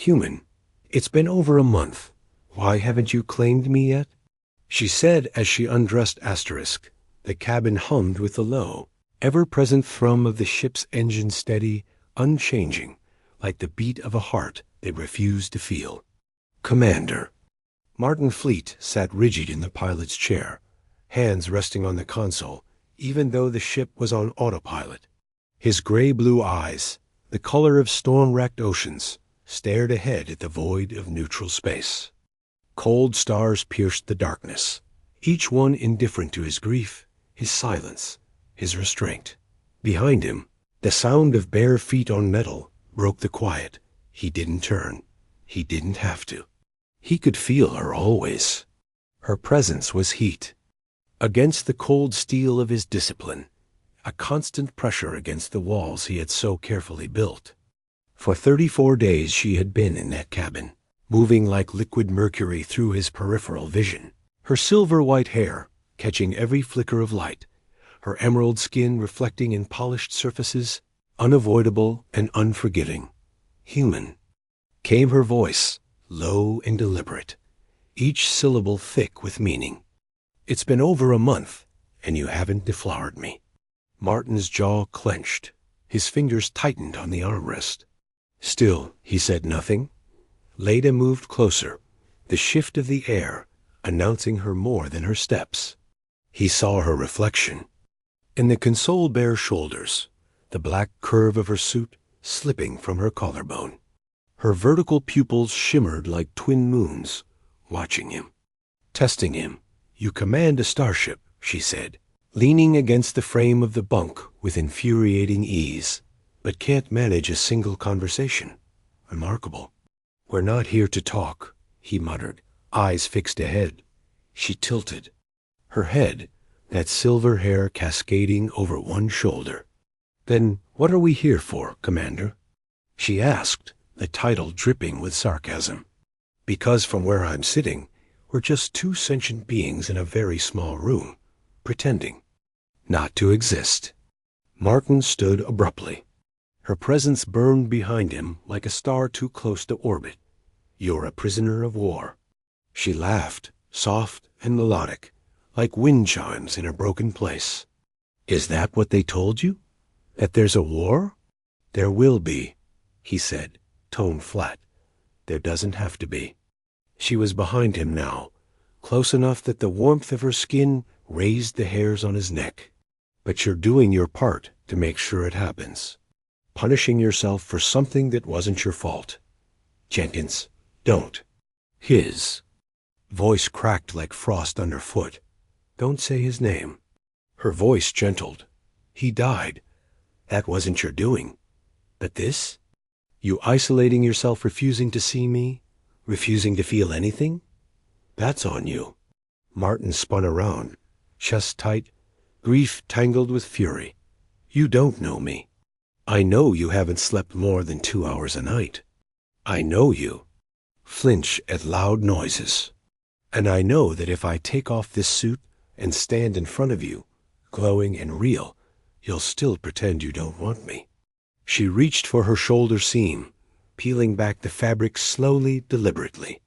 "Human, it's been over a month. Why haven't you claimed me yet?" she said as she undressed Asterisk. The cabin hummed with the low, ever-present thrum of the ship's engine, steady, unchanging, like the beat of a heart they refused to feel. "Commander." Martin Fleet sat rigid in the pilot's chair, hands resting on the console, even though the ship was on autopilot. His gray-blue eyes, the color of storm-racked oceans, stared ahead at the void of neutral space. Cold stars pierced the darkness, each one indifferent to his grief, his silence, his restraint. Behind him, the sound of bare feet on metal broke the quiet. He didn't turn. He didn't have to. He could feel her always. Her presence was heat. Against the cold steel of his discipline, a constant pressure against the walls he had so carefully built. For 34 days she had been in that cabin, moving like liquid mercury through his peripheral vision, her silver-white hair catching every flicker of light, her emerald skin reflecting in polished surfaces, unavoidable and unforgiving. Human. Came her voice, low and deliberate, each syllable thick with meaning. "It's been over a month, and you haven't deflowered me." Martin's jaw clenched. His fingers tightened on the armrest. Still, he said nothing. Leda moved closer, the shift of the air announcing her more than her steps. He saw her reflection. In the console bare shoulders, the black curve of her suit slipping from her collarbone. Her vertical pupils shimmered like twin moons, watching him, testing him. "You command a starship," she said, leaning against the frame of the bunk with infuriating ease, "but can't manage a single conversation. Remarkable." "We're not here to talk," he muttered, eyes fixed ahead. She tilted. Her head, that silver hair cascading over one shoulder. "Then what are we here for, Commander?" she asked, the title dripping with sarcasm. "Because from where I'm sitting, we're just two sentient beings in a very small room, pretending not to exist." Martin stood abruptly. Her presence burned behind him like a star too close to orbit. "You're a prisoner of war." She laughed, soft and melodic, like wind chimes in a broken place. "Is that what they told you? That there's a war?" "There will be," he said, tone flat. "There doesn't have to be." She was behind him now, close enough that the warmth of her skin raised the hairs on his neck. "But you're doing your part to make sure it happens. Punishing yourself for something that wasn't your fault. Jenkins, don't." His voice cracked like frost underfoot. "Don't say his name." Her voice gentled. "He died. That wasn't your doing. But this? You isolating yourself, refusing to see me, refusing to feel anything? That's on you." Martin spun around, chest tight, grief tangled with fury. "You don't know me. I know you haven't slept more than 2 hours a night. I know you flinch at loud noises. And I know that if I take off this suit and stand in front of you, glowing and real, you'll still pretend you don't want me." She reached for her shoulder seam, peeling back the fabric slowly, deliberately.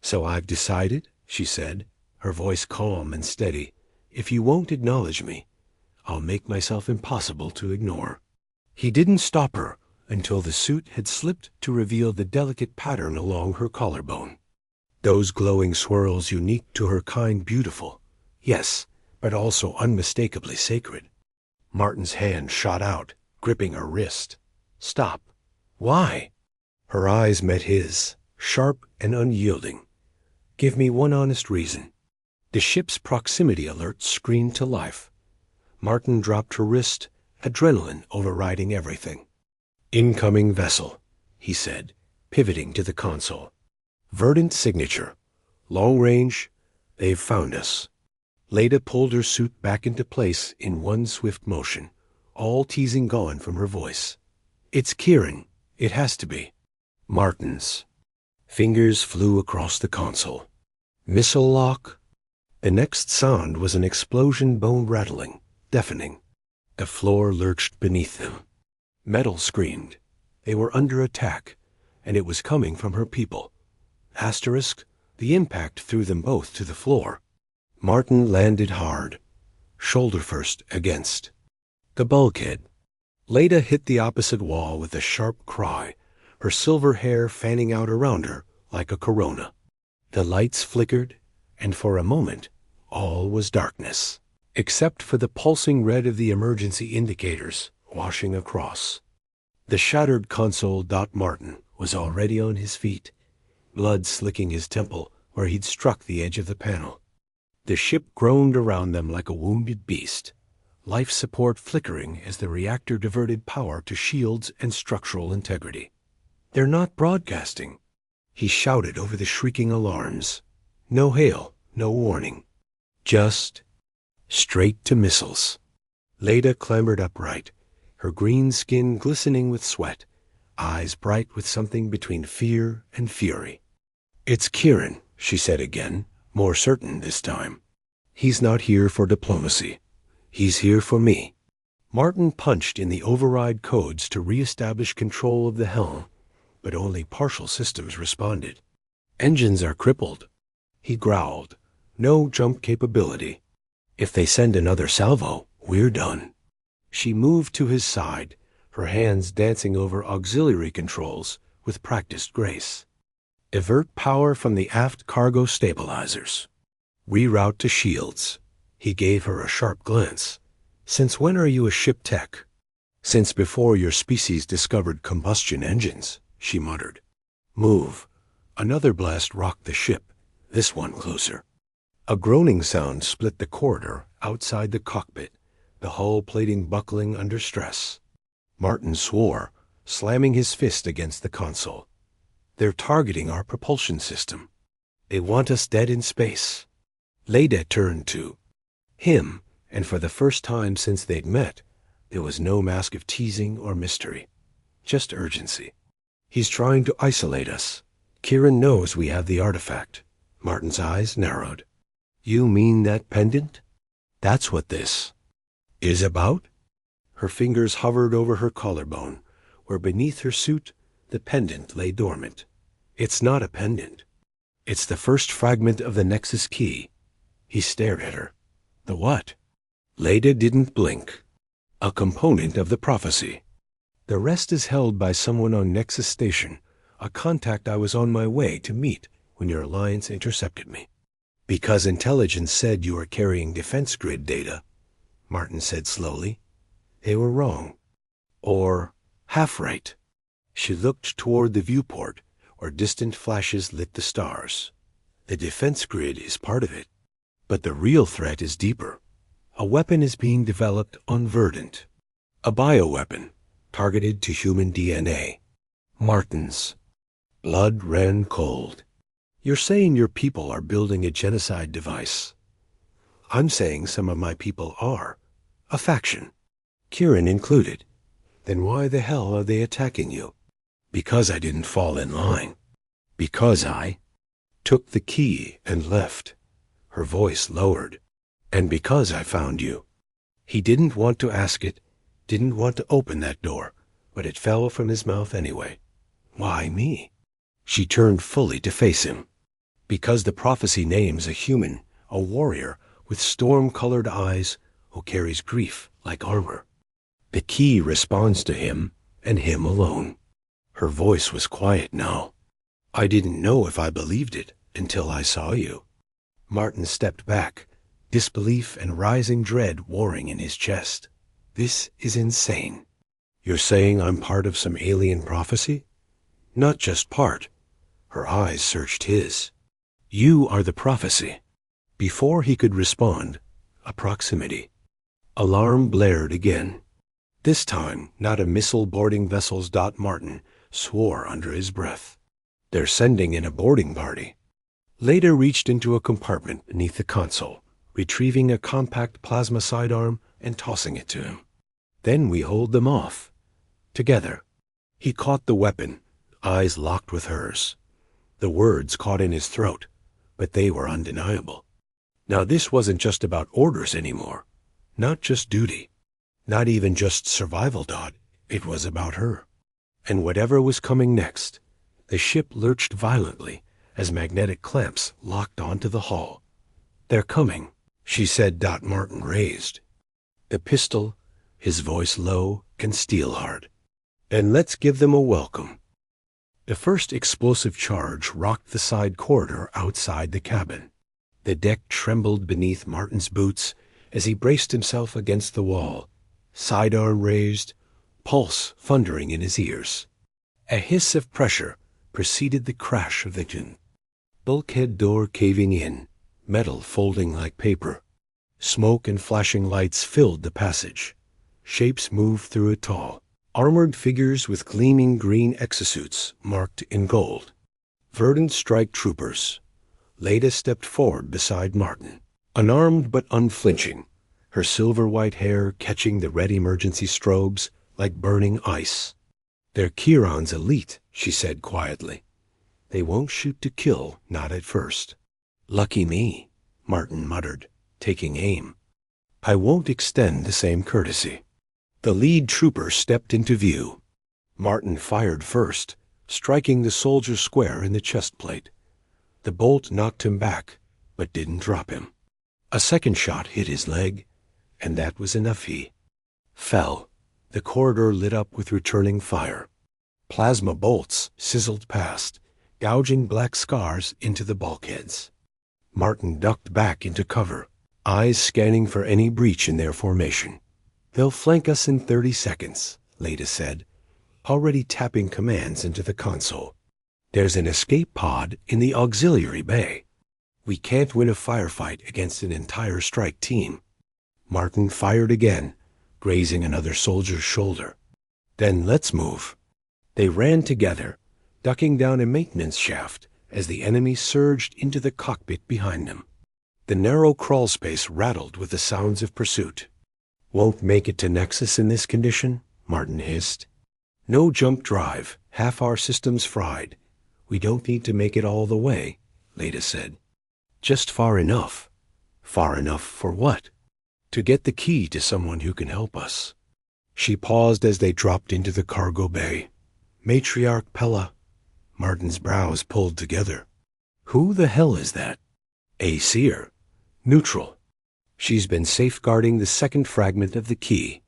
"So I've decided," she said, her voice calm and steady, "if you won't acknowledge me, I'll make myself impossible to ignore." He didn't stop her until the suit had slipped to reveal the delicate pattern along her collarbone. Those glowing swirls unique to her kind, beautiful, yes, but also unmistakably sacred. Martin's hand shot out, gripping her wrist. "Stop." "Why?" Her eyes met his, sharp and unyielding. "Give me one honest reason." The ship's proximity alert screamed to life. Martin dropped her wrist, adrenaline overriding everything. "Incoming vessel," he said, pivoting to the console. "Verdant signature. Long range. They've found us." Leda pulled her suit back into place in one swift motion, all teasing gone from her voice. "It's Kieran. It has to be." Martin's fingers flew across the console. "Missile lock." The next sound was an explosion, bone rattling, deafening. The floor lurched beneath them. Metal screamed. They were under attack, and it was coming from her people. Asterisk, the impact threw them both to the floor. Martin landed hard, shoulder first against the bulkhead. Leda hit the opposite wall with a sharp cry, her silver hair fanning out around her like a corona. The lights flickered, and for a moment, all was darkness, except for the pulsing red of the emergency indicators washing across. The shattered console. Martin was already on his feet, blood slicking his temple where he'd struck the edge of the panel. The ship groaned around them like a wounded beast, life support flickering as the reactor diverted power to shields and structural integrity. "They're not broadcasting," he shouted over the shrieking alarms. No hail, no warning. Just straight to missiles. Leda clambered upright, her green skin glistening with sweat, eyes bright with something between fear and fury. "It's Kieran," she said again, more certain this time. "He's not here for diplomacy. He's here for me." Martin punched in the override codes to re-establish control of the helm, but only partial systems responded. "Engines are crippled," he growled. "No jump capability. If they send another salvo, we're done." She moved to his side, her hands dancing over auxiliary controls with practiced grace. "Divert power from the aft cargo stabilizers. Reroute to shields." He gave her a sharp glance. "Since when are you a ship tech?" "Since before your species discovered combustion engines," she muttered. "Move." Another blast rocked the ship, this one closer. A groaning sound split the corridor outside the cockpit, the hull plating buckling under stress. Martin swore, slamming his fist against the console. "They're targeting our propulsion system. They want us dead in space." Leda turned to him, and for the first time since they'd met, there was no mask of teasing or mystery, just urgency. "He's trying to isolate us. Kieran knows we have the artifact." Martin's eyes narrowed. "You mean that pendant? That's what this is about?" Her fingers hovered over her collarbone, where beneath her suit the pendant lay dormant. "It's not a pendant. It's the first fragment of the Nexus key." He stared at her. "The what?" Leda didn't blink. "A component of the prophecy. The rest is held by someone on Nexus Station, a contact I was on my way to meet when your alliance intercepted me." "Because intelligence said you were carrying defense grid data," Martin said slowly. "They were wrong. Or half right." She looked toward the viewport, where distant flashes lit the stars. "The defense grid is part of it. But the real threat is deeper. A weapon is being developed on Verdant. A bioweapon, targeted to human DNA." Martin's blood ran cold. "You're saying your people are building a genocide device?" "I'm saying some of my people are. A faction. Kieran included." "Then why the hell are they attacking you?" "Because I didn't fall in line. Because I took the key and left." Her voice lowered. "And because I found you." He didn't want to ask it, didn't want to open that door, but it fell from his mouth anyway. "Why me?" She turned fully to face him. "Because the prophecy names a human, a warrior with storm-colored eyes who carries grief like armor. The key responds to him, and him alone." Her voice was quiet now. "I didn't know if I believed it until I saw you." Martin stepped back, disbelief and rising dread warring in his chest. "This is insane. You're saying I'm part of some alien prophecy?" "Not just part." Her eyes searched his. "You are the prophecy." Before he could respond, a proximity. Alarm blared again. This time, not a missile boarding vessels. Martin swore under his breath. "They're sending in a boarding party." Leda reached into a compartment beneath the console, retrieving a compact plasma sidearm and tossing it to him. "Then we hold them off. Together." He caught the weapon, eyes locked with hers. The words caught in his throat, but they were undeniable. Now this wasn't just about orders anymore. Not just duty. Not even just survival. It was about her. And whatever was coming next, The ship lurched violently as magnetic clamps locked onto the hull. "They're coming," she said. Martin raised the pistol, his voice low and steel-hard. "And let's give them a welcome." The first explosive charge rocked the side corridor outside the cabin. The deck trembled beneath Martin's boots as he braced himself against the wall, sidearm raised, pulse thundering in his ears. A hiss of pressure preceded the crash of the engine. Bulkhead door caving in, metal folding like paper. Smoke and flashing lights filled the passage. Shapes moved through it tall, armored figures with gleaming green exosuits marked in gold. Verdant strike troopers. Leda stepped forward beside Martin, unarmed but unflinching, her silver-white hair catching the red emergency strobes like burning ice. "They're Chiron's elite," she said quietly. "They won't shoot to kill, not at first." "Lucky me," Martin muttered, taking aim. "I won't extend the same courtesy." The lead trooper stepped into view. Martin fired first, striking the soldier square in the chest plate. The bolt knocked him back, but didn't drop him. A second shot hit his leg, and that was enough. He fell. The corridor lit up with returning fire. Plasma bolts sizzled past, gouging black scars into the bulkheads. Martin ducked back into cover, eyes scanning for any breach in their formation. "They'll flank us in 30 seconds, Leda said, already tapping commands into the console. "There's an escape pod in the auxiliary bay. We can't win a firefight against an entire strike team." Martin fired again, grazing another soldier's shoulder. "Then let's move." They ran together, ducking down a maintenance shaft as the enemy surged into the cockpit behind them. The narrow crawl space rattled with the sounds of pursuit. "Won't make it to Nexus in this condition?" Martin hissed. "No jump drive, half our systems fried. We don't need to make it all the way," Leda said. "Just far enough." "Far enough for what?" "To get the key to someone who can help us." She paused as they dropped into the cargo bay. "Matriarch Pella." Martin's brows pulled together. "Who the hell is that?" "A seer. Neutral. She's been safeguarding the second fragment of the key."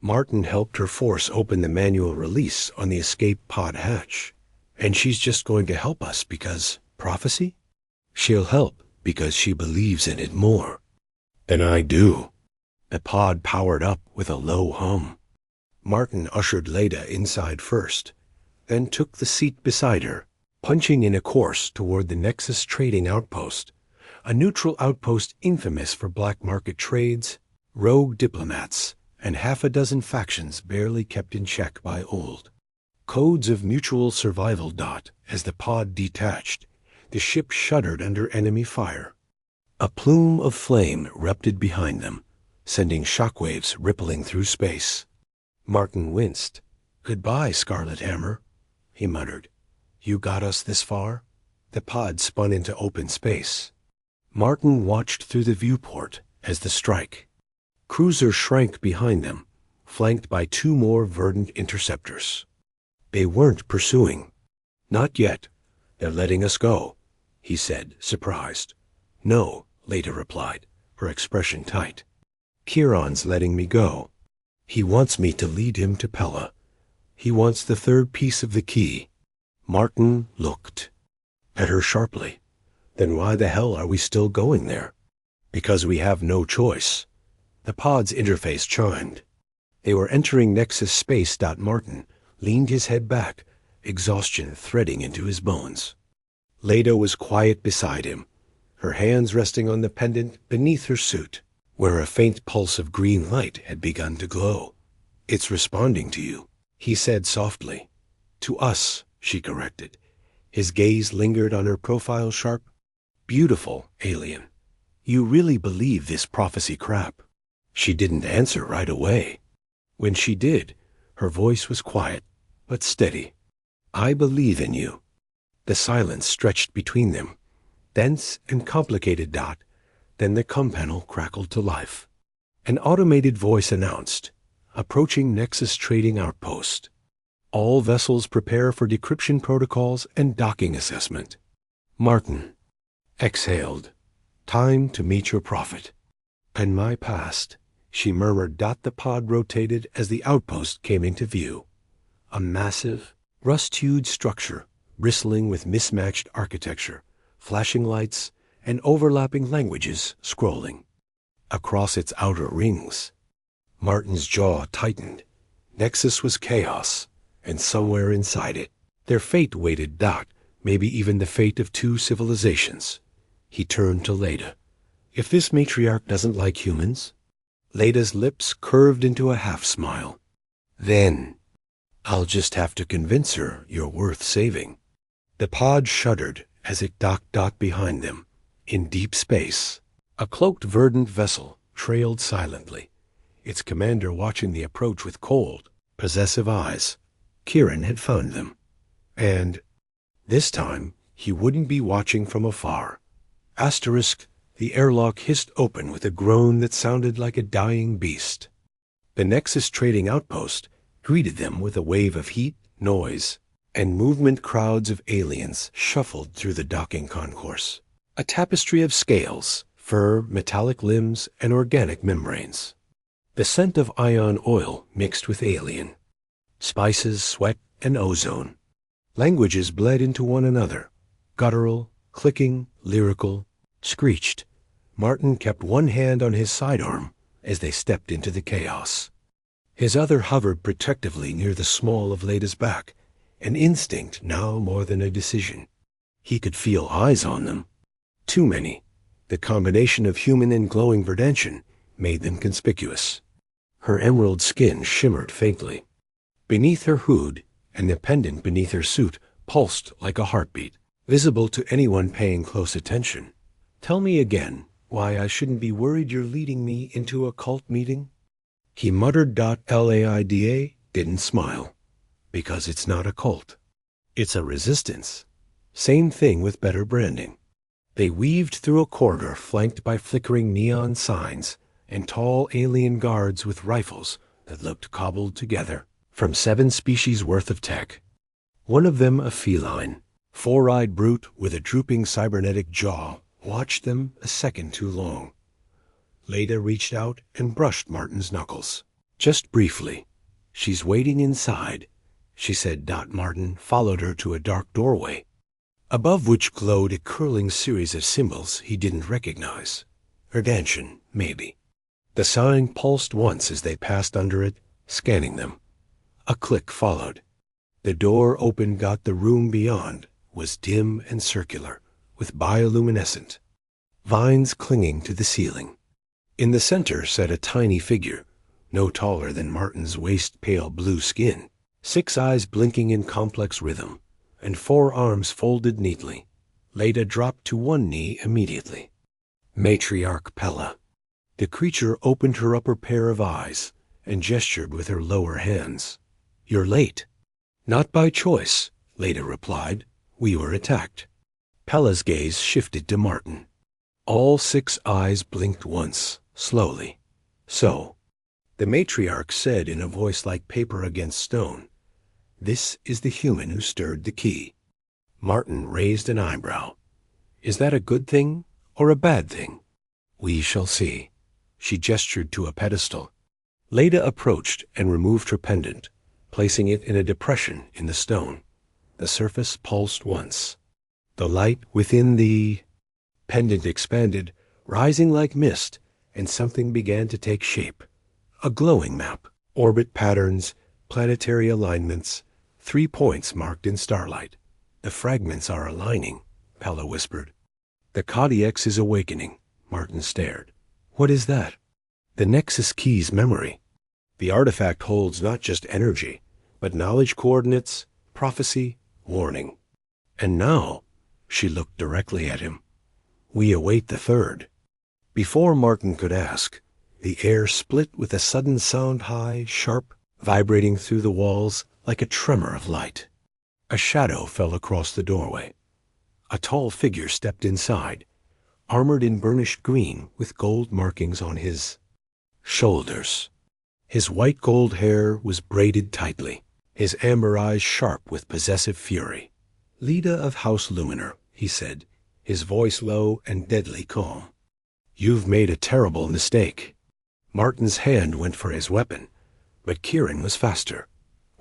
Martin helped her force open the manual release on the escape pod hatch. "And she's just going to help us because prophecy?" "She'll help because she believes in it more." "Than I do." The pod powered up with a low hum. Martin ushered Leda inside first, then took the seat beside her, punching in a course toward the Nexus Trading Outpost, a neutral outpost infamous for black market trades, rogue diplomats, and half a dozen factions barely kept in check by old. Codes of mutual survival. As the pod detached, the ship shuddered under enemy fire. A plume of flame erupted behind them, sending shockwaves rippling through space. Martin winced. "Goodbye, Scarlet Hammer," he muttered. "You got us this far?" The pod spun into open space. Martin watched through the viewport as the strike cruiser shrank behind them, flanked by 2 more verdant interceptors. They weren't pursuing. "Not yet. They're letting us go," he said, surprised. "No," Leda replied, her expression tight. "Chiron's letting me go. He wants me to lead him to Pella. He wants the third piece of the key." Martin looked at her sharply. "Then why the hell are we still going there?" "Because we have no choice." The pod's interface chimed. They were entering Nexus space. Martin leaned his head back, exhaustion threading into his bones. Leda was quiet beside him, her hands resting on the pendant beneath her suit, where a faint pulse of green light had begun to glow. "It's responding to you," he said softly. "To us," she corrected. His gaze lingered on her profile sharp. "Beautiful, alien. You really believe this prophecy crap?" She didn't answer right away. When she did, her voice was quiet, but steady. "I believe in you." The silence stretched between them, dense and complicated. Then the comm panel crackled to life. An automated voice announced, "Approaching Nexus Trading Outpost." All vessels prepare for decryption protocols and docking assessment. Martin exhaled. Time to meet your prophet. And my past, she murmured. The pod rotated as the outpost came into view. A massive, rust-hued structure, bristling with mismatched architecture, flashing lights, and overlapping languages scrolling. Across its outer rings, Martin's jaw tightened. Nexus was chaos, and somewhere inside it, their fate waited. Maybe even the fate of two civilizations. He turned to Leda. If this matriarch doesn't like humans? Leda's lips curved into a half-smile. Then, I'll just have to convince her you're worth saving. The pod shuddered as it docked behind them. In deep space, a cloaked verdant vessel trailed silently, its commander watching the approach with cold, possessive eyes. Kieran had found them. And this time, he wouldn't be watching from afar. The airlock hissed open with a groan that sounded like a dying beast. The Nexus trading outpost greeted them with a wave of heat, noise, and movement. Crowds of aliens shuffled through the docking concourse. A tapestry of scales, fur, metallic limbs, and organic membranes. The scent of ion oil mixed with alien. Spices, sweat, and ozone. Languages bled into one another. Guttural, clicking, lyrical, screeched. Martin kept one hand on his sidearm as they stepped into the chaos. His other hovered protectively near the small of Leda's back, an instinct now more than a decision. He could feel eyes on them. Too many. The combination of human and glowing verdantian made them conspicuous. Her emerald skin shimmered faintly. Beneath her hood, and the pendant beneath her suit pulsed like a heartbeat, visible to anyone paying close attention. Tell me again why I shouldn't be worried you're leading me into a cult meeting? He muttered. Laida didn't smile. Because it's not a cult. It's a resistance. Same thing with better branding. They weaved through a corridor flanked by flickering neon signs and tall alien guards with rifles that looked cobbled together from 7 species worth of tech. One of them, a feline, 4-eyed brute with a drooping cybernetic jaw, watched them a second too long. Leda reached out and brushed Martin's knuckles. Just briefly. She's waiting inside, she said. Martin followed her to a dark doorway, above which glowed a curling series of symbols he didn't recognize. Verdantian, maybe. The sign pulsed once as they passed under it, scanning them. A click followed. The door opened. The room beyond was dim and circular, with bioluminescent vines clinging to the ceiling. In the center sat a tiny figure, no taller than Martin's waist, pale blue skin, 6 eyes blinking in complex rhythm, and 4 arms folded neatly. Leda dropped to one knee immediately. Matriarch Pella. The creature opened her upper pair of eyes and gestured with her lower hands. You're late. Not by choice, Leda replied. We were attacked. Pella's gaze shifted to Martin. All 6 eyes blinked once, slowly. So, the matriarch said in a voice like paper against stone, this is the human who stirred the key. Martin raised an eyebrow. Is that a good thing or a bad thing? We shall see. She gestured to a pedestal. Leda approached and removed her pendant, placing it in a depression in the stone. The surface pulsed once. The light within the pendant expanded, rising like mist, and something began to take shape. A glowing map, orbit patterns, planetary alignments, 3 points marked in starlight. The fragments are aligning, Pella whispered. The Kodiax is awakening, Martin stared. What is that? The Nexus Key's memory. The artifact holds not just energy, but knowledge coordinates, prophecy, warning. And now, she looked directly at him. We await the third. Before Martin could ask, the air split with a sudden sound, high, sharp, vibrating through the walls like a tremor of light. A shadow fell across the doorway. A tall figure stepped inside, armored in burnished green with gold markings on his shoulders. His white gold hair was braided tightly, his amber eyes sharp with possessive fury. "Leda of House Luminar," he said, his voice low and deadly calm. "You've made a terrible mistake." Martin's hand went for his weapon, but Kieran was faster.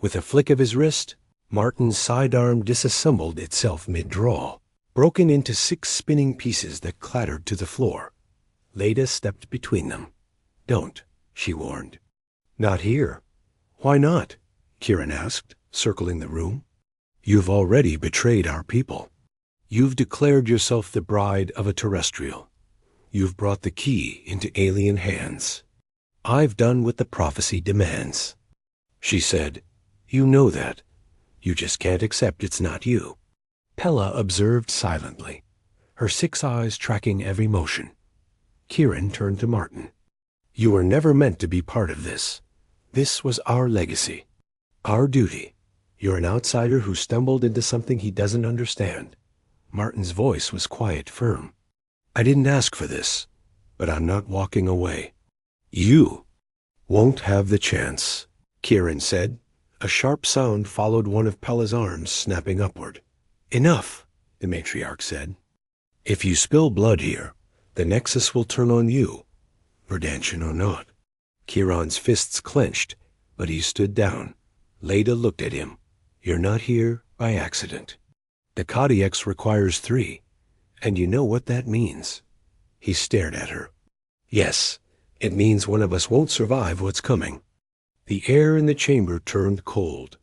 With a flick of his wrist, Martin's sidearm disassembled itself mid-draw, broken into 6 spinning pieces that clattered to the floor. Leda stepped between them. "Don't," she warned. "Not here." "Why not?" Kieran asked, circling the room. "You've already betrayed our people. You've declared yourself the bride of a terrestrial. You've brought the key into alien hands. I've done what the prophecy demands." She said, "You know that. You just can't accept it's not you." Pella observed silently, her 6 eyes tracking every motion. Kieran turned to Martin. "You were never meant to be part of this. This was our legacy, our duty. You're an outsider who stumbled into something he doesn't understand." Martin's voice was quiet, firm. "I didn't ask for this, but I'm not walking away. You won't have the chance," Kieran said. A sharp sound followed one of Pella's arms snapping upward. "Enough," the matriarch said. "If you spill blood here, the Nexus will turn on you, Verdantian or not." Kieran's fists clenched, but he stood down. Leda looked at him. "You're not here by accident. The Kodiax requires 3, and you know what that means." He stared at her. "Yes, it means one of us won't survive what's coming." The air in the chamber turned cold.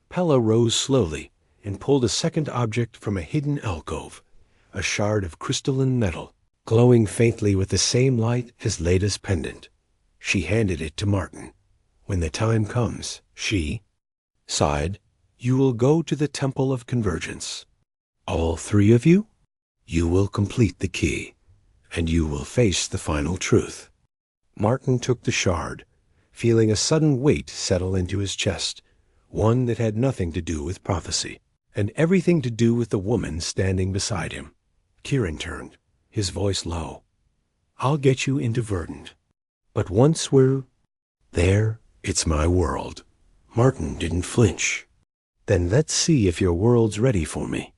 Pella rose slowly and pulled a second object from a hidden alcove, a shard of crystalline metal, glowing faintly with the same light as Leda's pendant. She handed it to Martin. "When the time comes," she sighed, "you will go to the Temple of Convergence. All 3 of you? You will complete the key, and you will face the final truth." Martin took the shard, feeling a sudden weight settle into his chest, one that had nothing to do with prophecy, and everything to do with the woman standing beside him. Kieran turned, his voice low. "I'll get you into Verdant, but once we're there, it's my world." Martin didn't flinch. "Then let's see if your world's ready for me."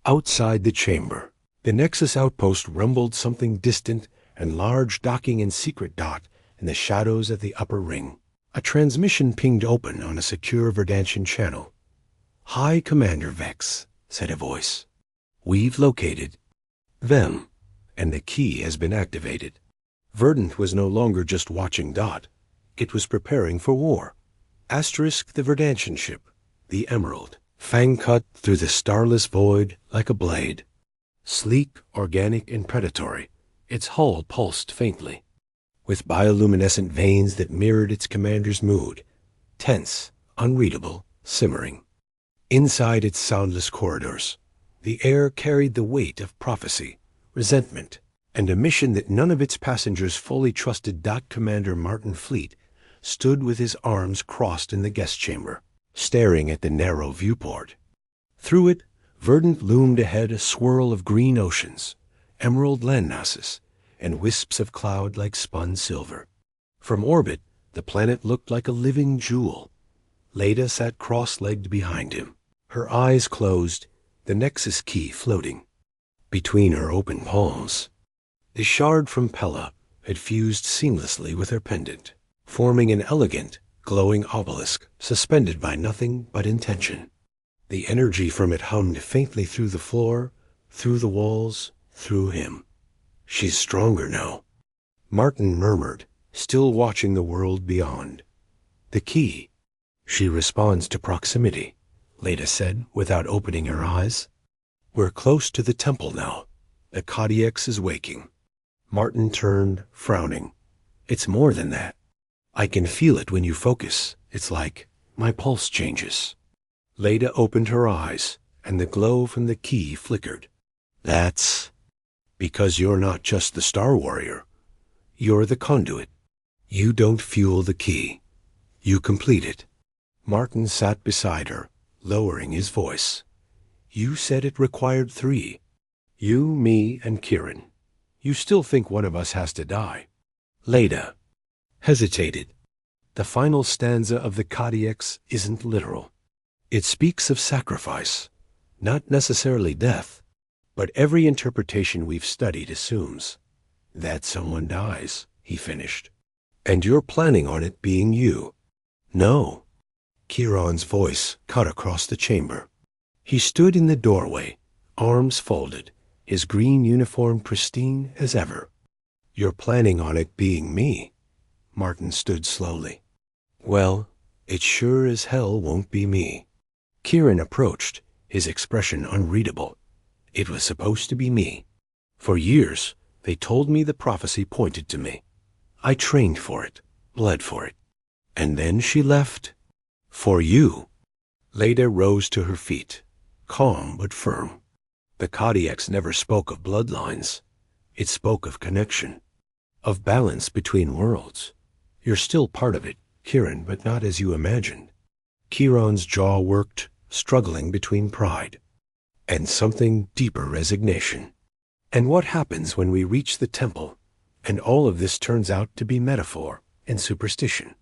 Outside the chamber, the Nexus outpost rumbled something distant and large docking and secret dot in the shadows of the upper ring. A transmission pinged open on a secure Verdantian channel. "High Commander Vex," said a voice. "We've located them, and the key has been activated." Verdant was no longer just watching Dot. It was preparing for war. Asterisk the Verdantian ship, the Emerald, fang-cut through the starless void like a blade. Sleek, organic, and predatory, its hull pulsed faintly, with bioluminescent veins that mirrored its commander's mood, tense, unreadable, simmering. Inside its soundless corridors, the air carried the weight of prophecy, resentment, and a mission that none of its passengers fully trusted. Commander Martin Fleet stood with his arms crossed in the guest chamber, staring at the narrow viewport. Through it, Verdant loomed ahead, a swirl of green oceans, emerald landmasses, and wisps of cloud like spun silver. From orbit, the planet looked like a living jewel. Leda sat cross-legged behind him, her eyes closed, the Nexus key floating between her open palms. The shard from Pella had fused seamlessly with her pendant, forming an elegant, glowing obelisk suspended by nothing but intention. The energy from it hummed faintly through the floor, through the walls, through him. "She's stronger now," Martin murmured, still watching the world beyond. "The key." "She responds to proximity," Leda said without opening her eyes. "We're close to the temple now. The Kodiax is waking." Martin turned, frowning. "It's more than that. I can feel it when you focus. It's like my pulse changes." Leda opened her eyes, and the glow from the key flickered. "That's because you're not just the Star Warrior. You're the conduit. You don't fuel the key. You complete it." Martin sat beside her, lowering his voice. "You said it required 3. You, me, and Kieran. You still think one of us has to die." Leda hesitated. The final stanza of the Codex isn't literal. It speaks of sacrifice, not necessarily death, but every interpretation we've studied assumes that someone dies, he finished. And you're planning on it being you. No. Kieran's voice cut across the chamber. He stood in the doorway, arms folded, his green uniform pristine as ever. You're planning on it being me. Martin stood slowly. Well, it sure as hell won't be me. Kieran approached, his expression unreadable. It was supposed to be me. For years, they told me the prophecy pointed to me. I trained for it, bled for it. And then she left. For you. Leda rose to her feet, calm but firm. The Codex never spoke of bloodlines. It spoke of connection, of balance between worlds. You're still part of it, Kieran, but not as you imagined. Kieran's jaw worked, struggling between pride and something deeper resignation. And what happens when we reach the temple, and all of this turns out to be metaphor and superstition?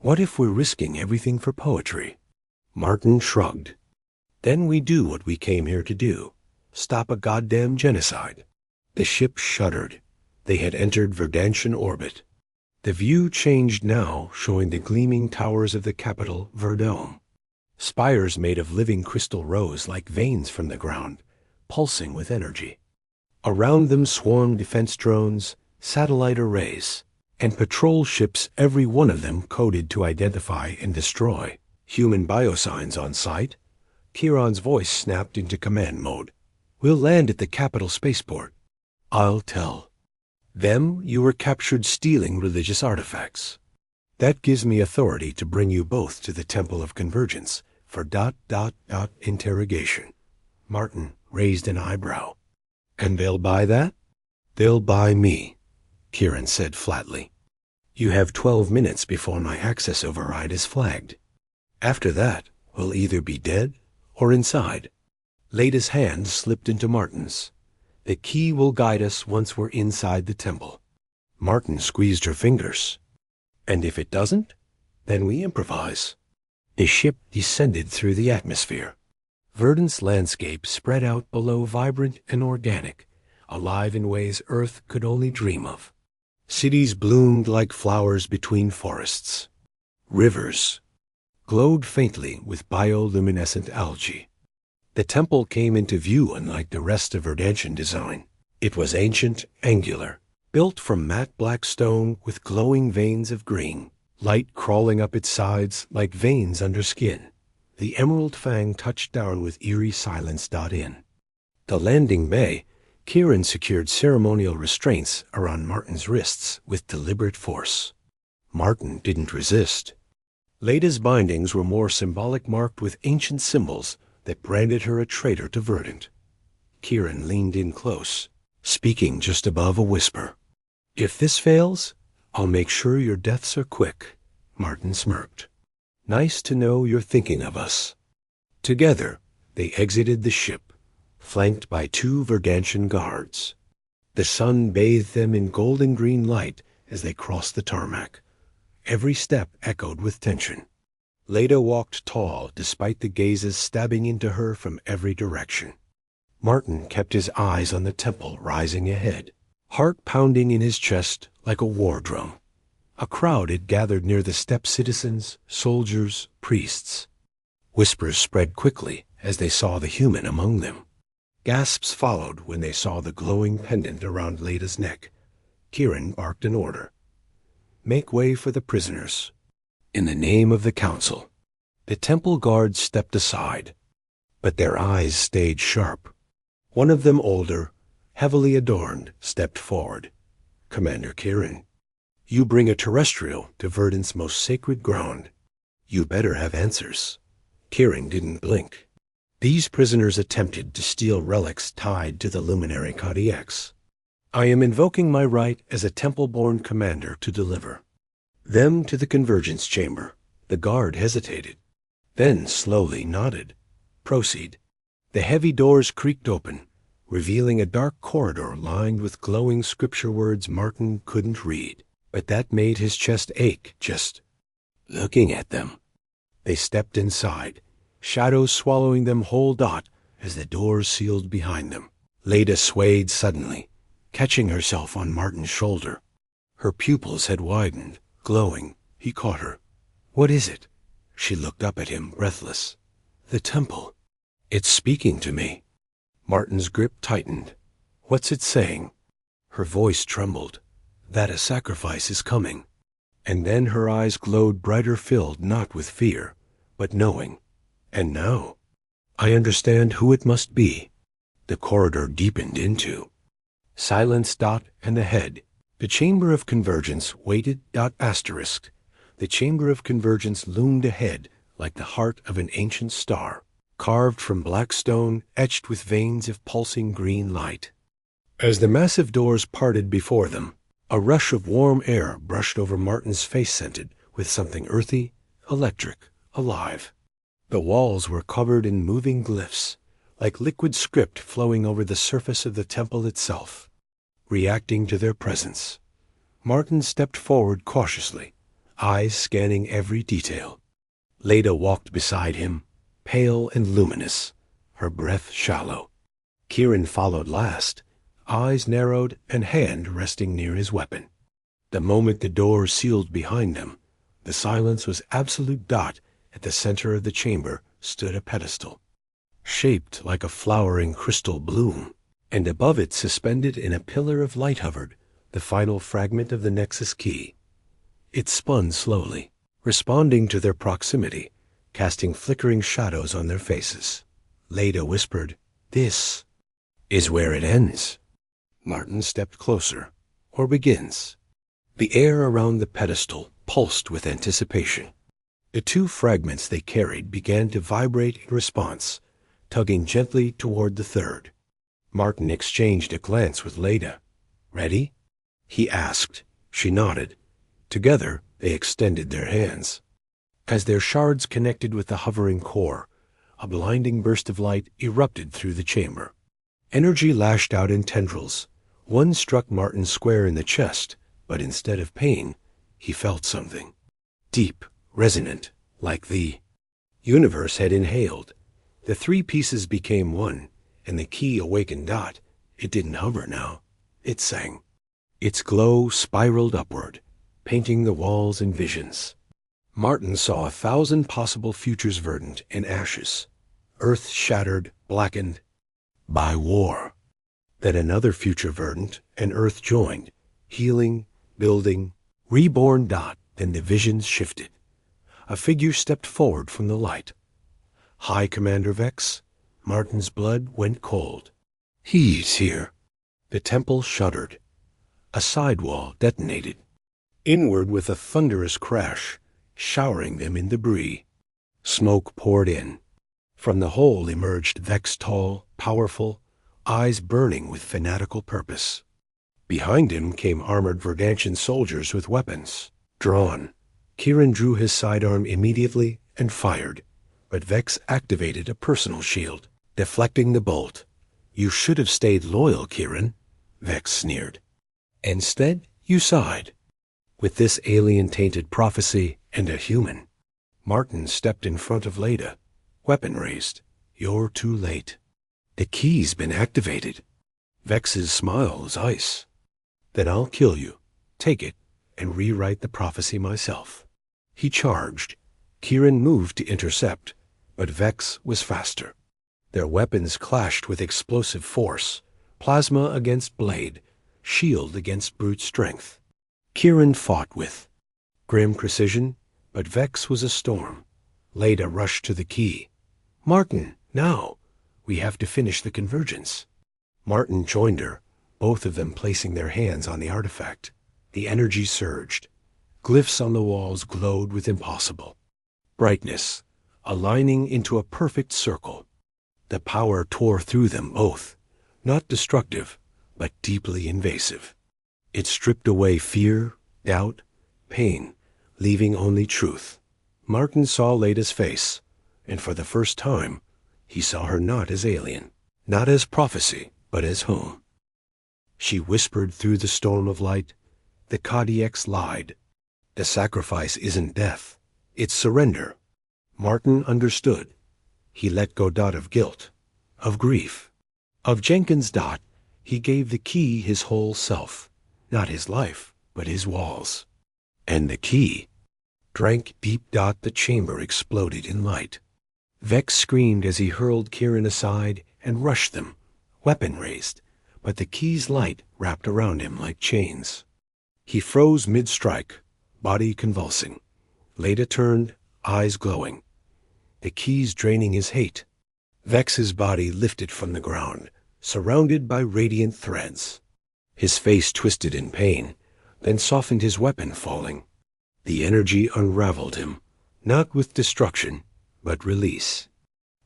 What if we're risking everything for poetry? Martin shrugged. Then we do what we came here to do. Stop a goddamn genocide. The ship shuddered. They had entered Verdantian orbit. The view changed now, showing the gleaming towers of the capital, Verdome. Spires made of living crystal rose like veins from the ground, pulsing with energy. Around them swarmed defense drones, satellite arrays, and patrol ships, every one of them coded to identify and destroy. Human biosigns on site. Kieran's voice snapped into command mode. We'll land at the capital spaceport. I'll tell them you were captured stealing religious artifacts. That gives me authority to bring you both to the Temple of Convergence for ... interrogation. Martin raised an eyebrow. And they'll buy that? They'll buy me, Kieran said flatly. You have 12 minutes before my access override is flagged. After that, we'll either be dead or inside. Leda's hand slipped into Martin's. The key will guide us once we're inside the temple. Martin squeezed her fingers. And if it doesn't, then we improvise. The ship descended through the atmosphere. Verdant's landscape spread out below, vibrant and organic, alive in ways Earth could only dream of. Cities bloomed like flowers between forests. Rivers glowed faintly with bioluminescent algae. The temple came into view unlike the rest of Verdantian design. It was ancient, angular, built from matte black stone with glowing veins of green, light crawling up its sides like veins under skin. The emerald fang touched down with eerie silence. In the landing bay, Kieran secured ceremonial restraints around Martin's wrists with deliberate force. Martin didn't resist. Leda's bindings were more symbolic, marked with ancient symbols that branded her a traitor to Verdant. Kieran leaned in close, speaking just above a whisper. If this fails, I'll make sure your deaths are quick. Martin smirked. Nice to know you're thinking of us. Together, they exited the ship, flanked by 2 Verdantian guards. The sun bathed them in golden green light as they crossed the tarmac. Every step echoed with tension. Leda walked tall despite the gazes stabbing into her from every direction. Martin kept his eyes on the temple rising ahead, heart pounding in his chest like a war drum. A crowd had gathered near the step, citizens, soldiers, priests. Whispers spread quickly as they saw the human among them. Gasps followed when they saw the glowing pendant around Leda's neck. Kieran barked an order. Make way for the prisoners. In the name of the council. The temple guards stepped aside, but their eyes stayed sharp. One of them, older, heavily adorned, stepped forward. Commander Kieran, you bring a terrestrial to Verdant's most sacred ground. You better have answers. Kieran didn't blink. These prisoners attempted to steal relics tied to the luminary Codex. I am invoking my right as a temple-born commander to deliver them to the convergence chamber. The guard hesitated, then slowly nodded. Proceed. The heavy doors creaked open, revealing a dark corridor lined with glowing scripture words Martin couldn't read, but that made his chest ache just. looking at them. They stepped inside, shadows swallowing them whole as the doors sealed behind them. Leda swayed suddenly, catching herself on Martin's shoulder. Her pupils had widened, glowing. He caught her. "What is it?" She looked up at him, breathless. "The temple. It's speaking to me." Martin's grip tightened. "What's it saying?" Her voice trembled. "That a sacrifice is coming." And then her eyes glowed brighter, filled not with fear, but knowing. "And now I understand who it must be." The corridor deepened into silence. And ahead, the Chamber of Convergence waited. Asterisk. The Chamber of Convergence loomed ahead like the heart of an ancient star, carved from black stone, etched with veins of pulsing green light. As the massive doors parted before them, a rush of warm air brushed over Martin's face, scented with something earthy, electric, alive. The walls were covered in moving glyphs, like liquid script flowing over the surface of the temple itself, reacting to their presence. Martin stepped forward cautiously, eyes scanning every detail. Leda walked beside him, pale and luminous, her breath shallow. Kieran followed last, eyes narrowed and hand resting near his weapon. The moment the doors sealed behind them, the silence was absolute. At the center of the chamber stood a pedestal, shaped like a flowering crystal bloom, and above it, suspended in a pillar of light, hovered the final fragment of the Nexus key. It spun slowly, responding to their proximity, casting flickering shadows on their faces. Leda whispered, "This is where it ends." Martin stepped closer. "Or begins." The air around the pedestal pulsed with anticipation. The two fragments they carried began to vibrate in response, tugging gently toward the third. Martin exchanged a glance with Leda. "Ready?" he asked. She nodded. Together, they extended their hands. As their shards connected with the hovering core, a blinding burst of light erupted through the chamber. Energy lashed out in tendrils. One struck Martin square in the chest, but instead of pain, he felt something deep, resonant, like the universe had inhaled. The three pieces became one, and the key awakened. It didn't hover now. It sang. Its glow spiraled upward, painting the walls in visions. Martin saw 1,000 possible futures verdant in ashes, earth shattered, blackened by war. Then another future verdant and earth joined, healing, building, reborn. Then the visions shifted. A figure stepped forward from the light. High Commander Vex. Martin's blood went cold. "He's here." The temple shuddered. A sidewall detonated, inward with a thunderous crash, showering them in debris. Smoke poured in. From the hole emerged Vex, tall, powerful, eyes burning with fanatical purpose. Behind him came armored Verdantian soldiers with weapons drawn. Kieran drew his sidearm immediately and fired, but Vex activated a personal shield, deflecting the bolt. "You should have stayed loyal, Kieran," Vex sneered. "Instead, you sighed." With this alien-tainted prophecy and a human, Martin stepped in front of Leda, weapon raised. "You're too late. The key's been activated." Vex's smile was ice. "Then I'll kill you, take it, and rewrite the prophecy myself." He charged. Kieran moved to intercept, but Vex was faster. Their weapons clashed with explosive force, plasma against blade, shield against brute strength. Kieran fought with grim precision, but Vex was a storm. Leda rushed to the key. "Martin, now! We have to finish the convergence." Martin joined her, both of them placing their hands on the artifact. The energy surged. Glyphs on the walls glowed with impossible brightness, aligning into a perfect circle. The power tore through them both, not destructive, but deeply invasive. It stripped away fear, doubt, pain, leaving only truth. Martin saw Leda's face, and for the first time, he saw her not as alien, not as prophecy, but as home. She whispered through the storm of light, "The Kodiaks lied. The sacrifice isn't death. It's surrender. Martin understood. He let go of guilt, of grief. Of Jenkins. He gave the key his whole self, not his life, but his walls. And the key drank deep. The chamber exploded in light. Vex screamed as he hurled Kieran aside and rushed them, weapon raised, but the key's light wrapped around him like chains. He froze mid-strike, body convulsing. Leda turned, eyes glowing. The key's draining his hate. Vex's body lifted from the ground, surrounded by radiant threads. His face twisted in pain, then softened, his weapon falling. The energy unraveled him, not with destruction, but release.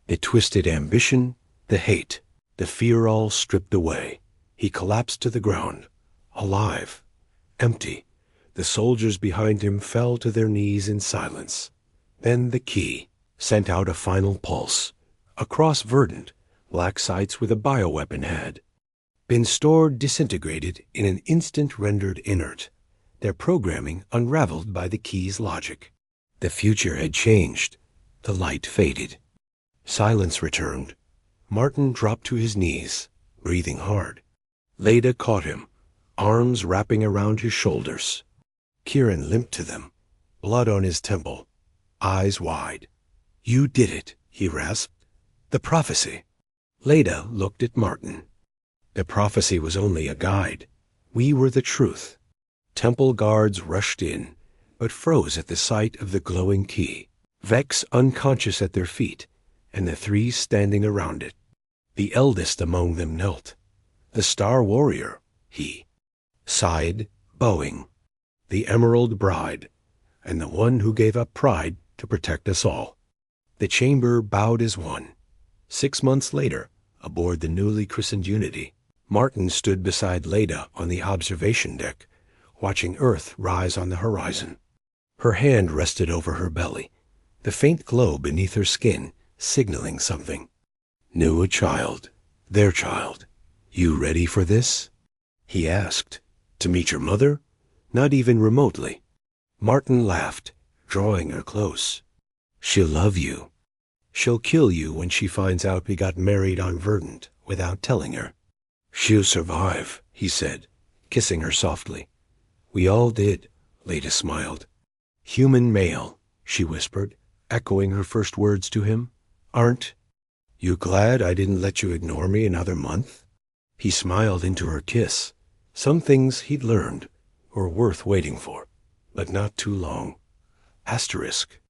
It twisted ambition, the hate, the fear, all stripped away. He collapsed to the ground, alive, empty. The soldiers behind him fell to their knees in silence. Then the key sent out a final pulse. Across verdant, black sites where the bioweapon had been stored, disintegrated in an instant, rendered inert. Their programming unraveled by the key's logic. The future had changed. The light faded. Silence returned. Martin dropped to his knees, breathing hard. Leda caught him, arms wrapping around his shoulders. Kieran limped to them, blood on his temple, eyes wide. "You did it," he rasped. "The prophecy." Leda looked at Martin. The prophecy was only a guide. We were the truth. Temple guards rushed in, but froze at the sight of the glowing key. Vex unconscious at their feet, and the three standing around it. The eldest among them knelt. The Star Warrior, he sighed, bowing. The Emerald Bride, and the one who gave up pride to protect us all. The chamber bowed as one. 6 months later, aboard the newly christened Unity, Martin stood beside Leda on the observation deck, watching Earth rise on the horizon. Her hand rested over her belly, the faint glow beneath her skin signaling something. "Knew a child, their child. You ready for this?" he asked. "To meet your mother?" "Not even remotely." Martin laughed, drawing her close. "She'll love you. She'll kill you when she finds out we got married on Verdant without telling her." "She'll survive," he said, kissing her softly. "We all did," Leda smiled. "Human male," she whispered, echoing her first words to him. "Aren't you glad I didn't let you ignore me another month?" He smiled into her kiss. Some things he'd learned were worth waiting for, but not too long. Asterisk.